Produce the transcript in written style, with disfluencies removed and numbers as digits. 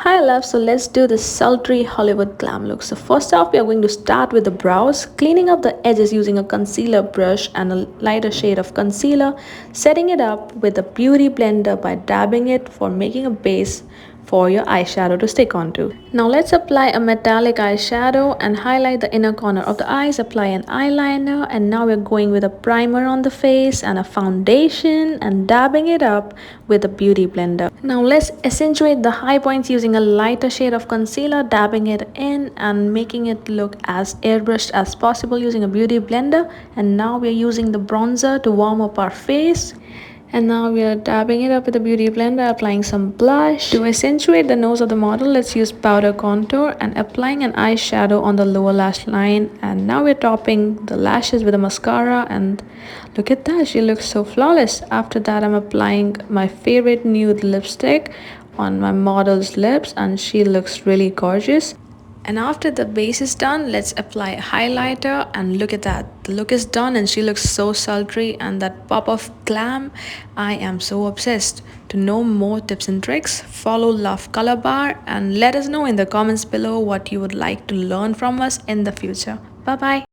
Hi love, so let's do the Sultry Hollywood Glam Look. So first off, we are going to start with the brows, cleaning up the edges using a concealer brush and a lighter shade of concealer, setting it up with a beauty blender by dabbing it for making a base for your eyeshadow to stick onto. Now let's apply a metallic eyeshadow and highlight the inner corner of the eyes, apply an eyeliner, and now we're going with a primer on the face and a foundation and dabbing it up with a beauty blender. Now let's accentuate the high points using a lighter shade of concealer, dabbing it in and making it look as airbrushed as possible using a beauty blender. And now we're using the bronzer to warm up our face. And now we are dabbing it up with a beauty blender, applying some blush. To accentuate the nose of the model, let's use powder contour and applying an eyeshadow on the lower lash line. And now we're topping the lashes with a mascara, and look at that, she looks so flawless. After that, I'm applying my favorite nude lipstick on my model's lips, and she looks really gorgeous. And after the base is done, let's apply a highlighter, and look at that, the look is done and she looks so sultry, and that pop of glam, I am so obsessed. To know more tips and tricks, follow Love Colorbar and let us know in the comments below what you would like to learn from us in the future. Bye bye.